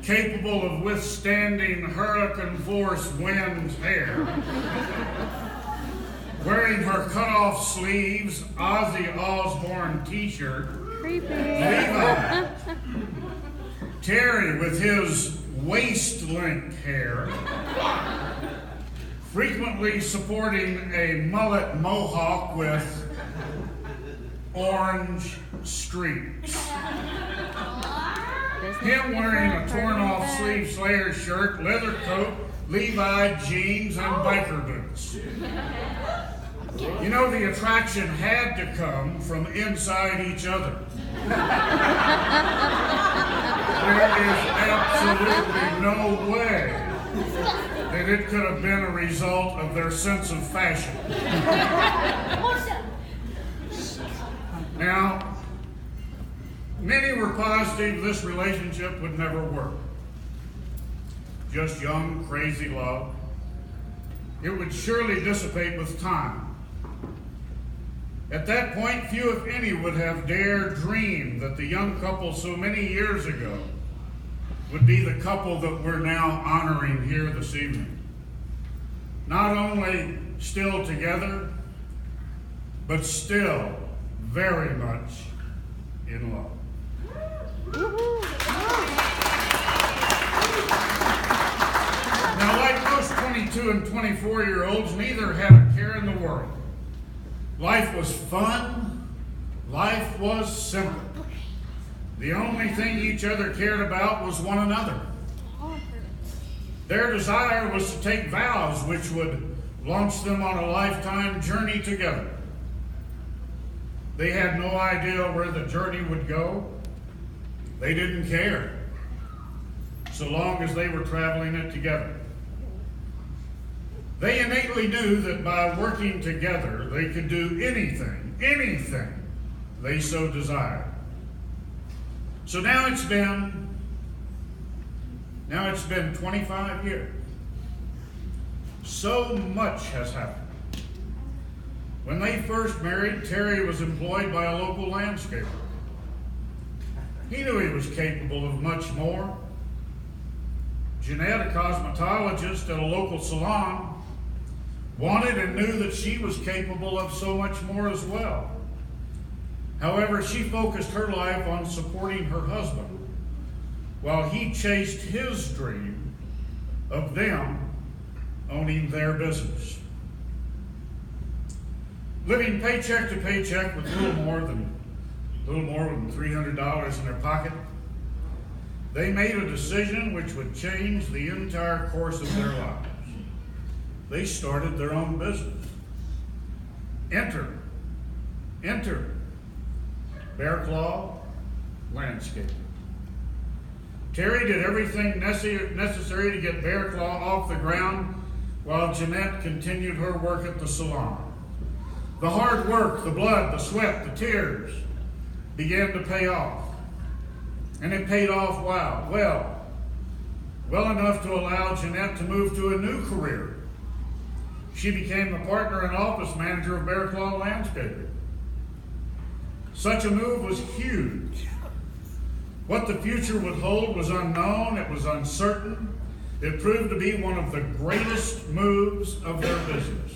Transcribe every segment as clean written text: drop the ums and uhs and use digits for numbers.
capable of withstanding hurricane force winds hair, wearing her cut-off sleeves, Ozzy Osbourne t-shirt, Levi, Terry with his waist-length hair, frequently sporting a mullet mohawk with orange streaks. Him wearing a torn-off sleeve Slayer shirt, leather coat, Levi jeans, and biker boots. You know, the attraction had to come from inside each other. There is absolutely no way that it could have been a result of their sense of fashion. Now, many were positive this relationship would never work. Just young, crazy love. It would surely dissipate with time. At that point, few, if any, would have dared dream that the young couple so many years ago would be the couple that we're now honoring here this evening. Not only still together, but still very much in love. Now, like most 22 and 24-year-olds, neither had a care in the world. Life was fun. Life was simple. The only thing each other cared about was one another. Their desire was to take vows which would launch them on a lifetime journey together. They had no idea where the journey would go. They didn't care, so long as they were traveling it together. They innately knew that by working together, they could do anything they so desired. So now it's been 25 years. So much has happened. When they first married, Terry was employed by a local landscaper. He knew he was capable of much more. Jeanette, a cosmetologist at a local salon, wanted and knew that she was capable of so much more as well. However, she focused her life on supporting her husband while he chased his dream of them owning their business. Living paycheck to paycheck with little more than $300 in their pocket, they made a decision which would change the entire course of their lives. They started their own business. Enter Bear Claw Landscaping. Terry did everything necessary to get Bear Claw off the ground while Jeanette continued her work at the salon. The hard work, the blood, the sweat, the tears began to pay off. And it paid off well enough to allow Jeanette to move to a new career. She became the partner and office manager of Bear Claw Landscaping. Such a move was huge. What the future would hold was unknown, it was uncertain. It proved to be one of the greatest moves of their business,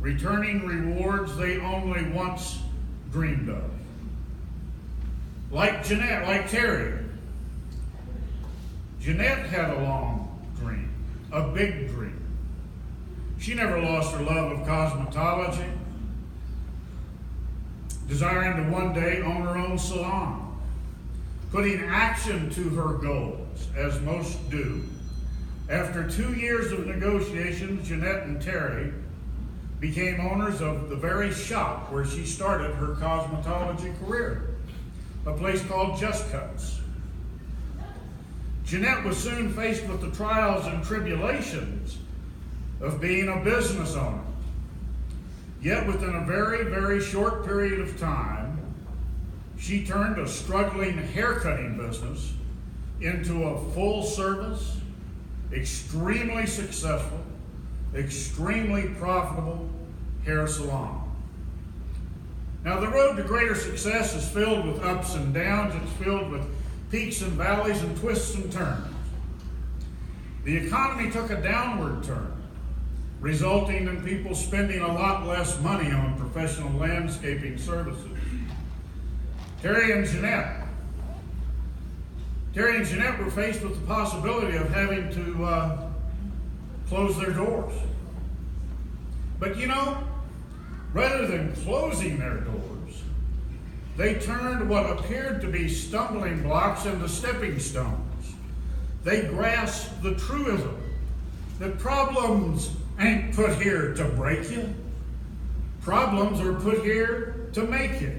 returning rewards they only once dreamed of. Like Jeanette, like Terry, Jeanette had a long dream, a big dream. She never lost her love of cosmetology, desiring to one day own her own salon, putting action to her goals, as most do. After 2 years of negotiations, Jeanette and Terry became owners of the very shop where she started her cosmetology career, a place called Just Cuts. Jeanette was soon faced with the trials and tribulations of being a business owner. Yet within a very, very short period of time, she turned a struggling haircutting business into a full-service, extremely successful, extremely profitable hair salon. Now, the road to greater success is filled with ups and downs. It's filled with peaks and valleys and twists and turns. The economy took a downward turn, resulting in people spending a lot less money on professional landscaping services. Terry and Jeanette were faced with the possibility of having to close their doors. But rather than closing their doors, they turned what appeared to be stumbling blocks into stepping stones. They grasped the truism that problems ain't put here to break you. Problems are put here to make you.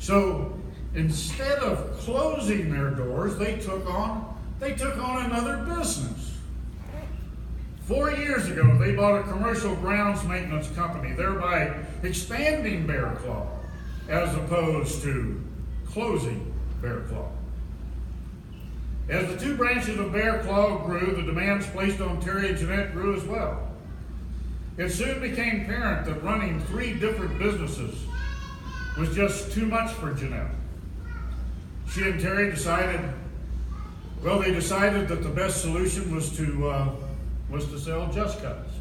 So instead of closing their doors, they took on another business. 4 years ago, they bought a commercial grounds maintenance company, thereby expanding Bear Claw as opposed to closing Bear Claw. As the two branches of Bear Claw grew, the demands placed on Terry and Jeanette grew as well. It soon became apparent that running 3 different businesses was just too much for Jeanette. She and Terry decided that the best solution was to sell Just Cuts,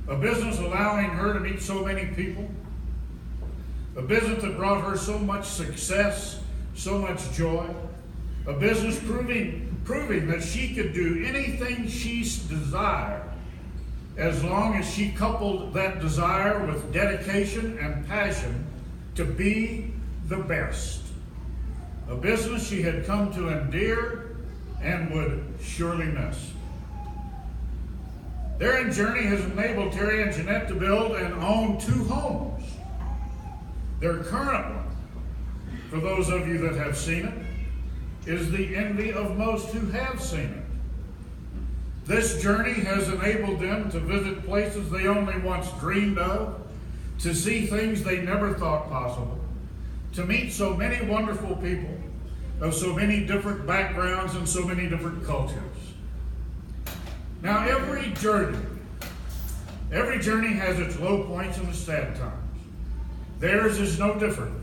a business allowing her to meet so many people, a business that brought her so much success, so much joy, a business proving that she could do anything she desired as long as she coupled that desire with dedication and passion to be the best. A business she had come to endear and would surely miss. Their journey has enabled Terry and Jeanette to build and own 2 homes. Their current one, for those of you that have seen it, is the envy of most who have seen it. This journey has enabled them to visit places they only once dreamed of, to see things they never thought possible, to meet so many wonderful people of so many different backgrounds and so many different cultures. Now, every journey has its low points and its sad times. Theirs is no different.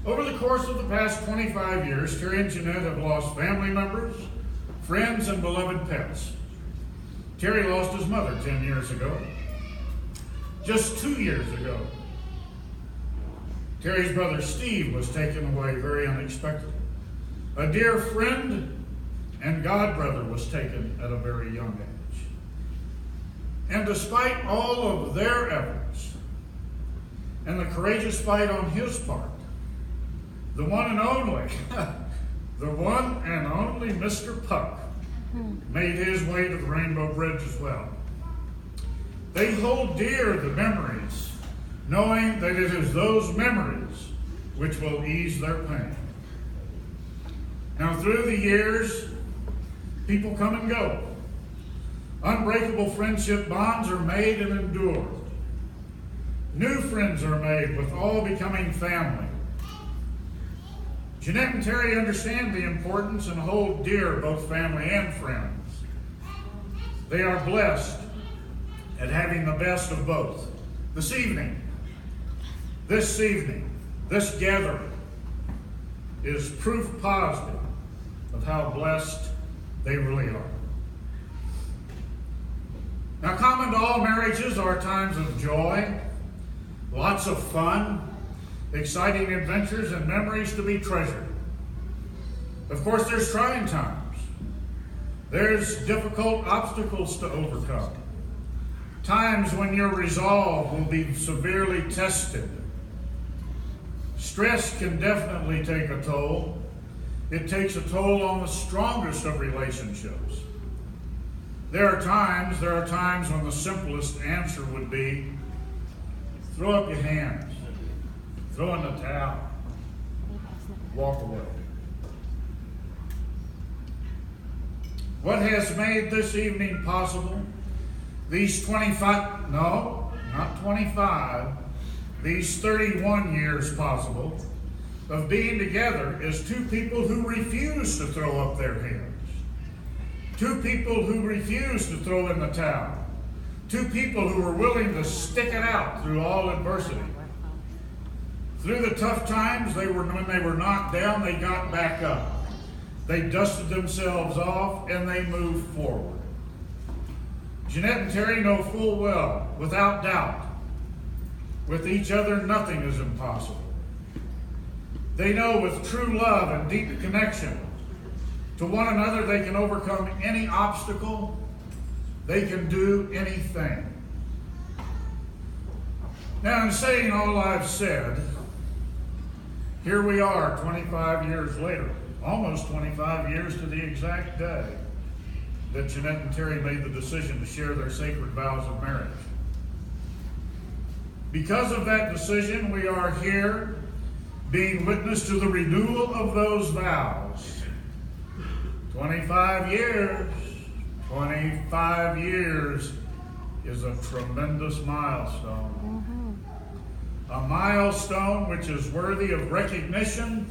Over the course of the past 25 years, Terry and Jeanette have lost family members, friends, and beloved pets. Terry lost his mother 10 years ago. Just 2 years ago, Terry's brother Steve was taken away very unexpectedly. A dear friend and godbrother was taken at a very young age. And despite all of their efforts and the courageous fight on his part, the one and only Mr. Puck made his way to the Rainbow Bridge as well. They hold dear the memories, knowing that it is those memories which will ease their pain. Now, through the years, people come and go. Unbreakable friendship bonds are made and endured. New friends are made, with all becoming family. Jeanette and Terry understand the importance and hold dear both family and friends. They are blessed at having the best of both. This evening, this gathering is proof positive of how blessed they really are. Now, common to all marriages are times of joy, lots of fun, exciting adventures, and memories to be treasured. Of course, there's trying times. There's difficult obstacles to overcome. Times when your resolve will be severely tested. Stress can definitely take a toll. It takes a toll on the strongest of relationships. There are times when the simplest answer would be, throw up your hands, throw in the towel, walk away. What has made this evening possible? These 25, no, not 25, these 31 years possible of being together is 2 people who refuse to throw up their hands. 2 people who refuse to throw in the towel. 2 people who are willing to stick it out through all adversity. Through the tough times, when they were knocked down, they got back up. They dusted themselves off and they moved forward. Jeanette and Terry know full well, without doubt, with each other nothing is impossible. They know with true love and deep connection to one another they can overcome any obstacle, they can do anything. Now, in saying all I've said, here we are 25 years later, almost 25 years to the exact day that Jeanette and Terry made the decision to share their sacred vows of marriage. Because of that decision, we are here being witness to the renewal of those vows. 25 years is a tremendous milestone. A milestone which is worthy of recognition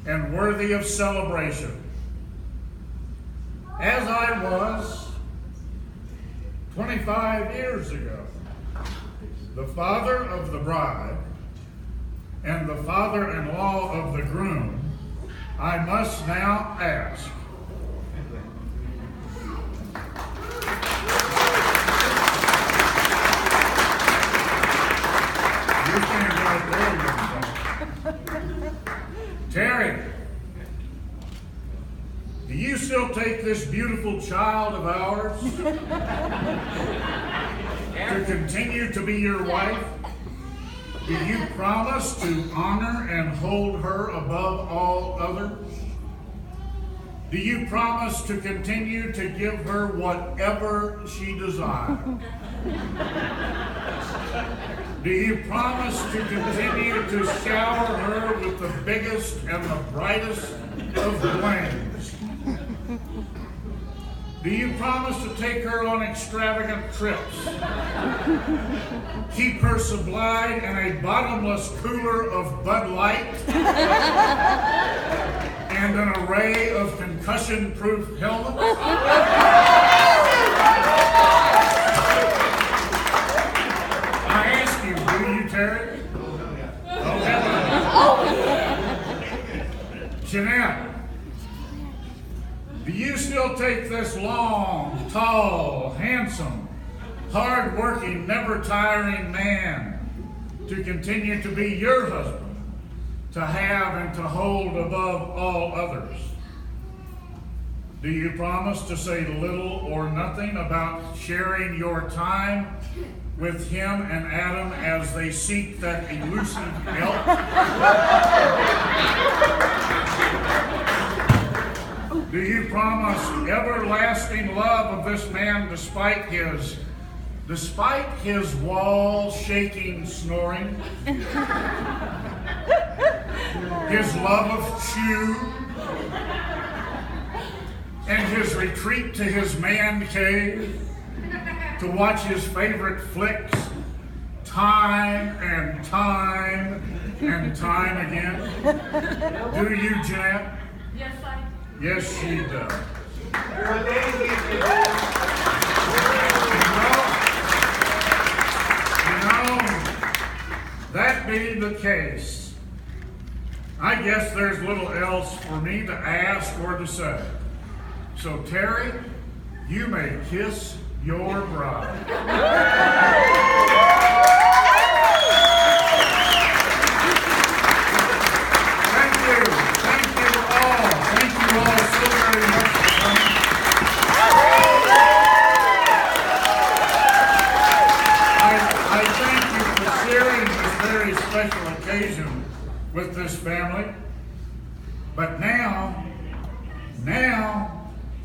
and worthy of celebration. As I was 25 years ago, the father of the bride and the father-in-law of the groom, I must now ask, Terry, do you still take this beautiful child of ours to continue to be your wife? Do you promise to honor and hold her above all others? Do you promise to continue to give her whatever she desires? Do you promise to continue to shower her with the biggest and the brightest of flames? Do you promise to take her on extravagant trips? Keep her supplied in a bottomless cooler of Bud Light and an array of concussion-proof helmets? Terry? Jeanette, do you still take this long, tall, handsome, hard-working, never-tiring man to continue to be your husband, to have and to hold above all others? Do you promise to say little or nothing about sharing your time with him and Adam as they seek that elusive elk? Do you promise everlasting love of this man despite his wall-shaking snoring, his love of chew, and his retreat to his man cave to watch his favorite flicks time and time and time again? Do you, Jeanette? Yes, I do. Yes, she does. That being the case, I guess there's little else for me to ask or to say. So, Terry, you may kiss your bride. Thank you all so very much for coming. I thank you for sharing this very special occasion with this family. But now,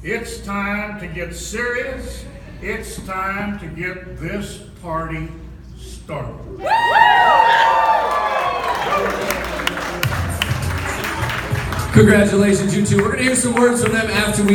it's time to get serious. It's time to get this party started. Congratulations, you two. We're going to hear some words from them after we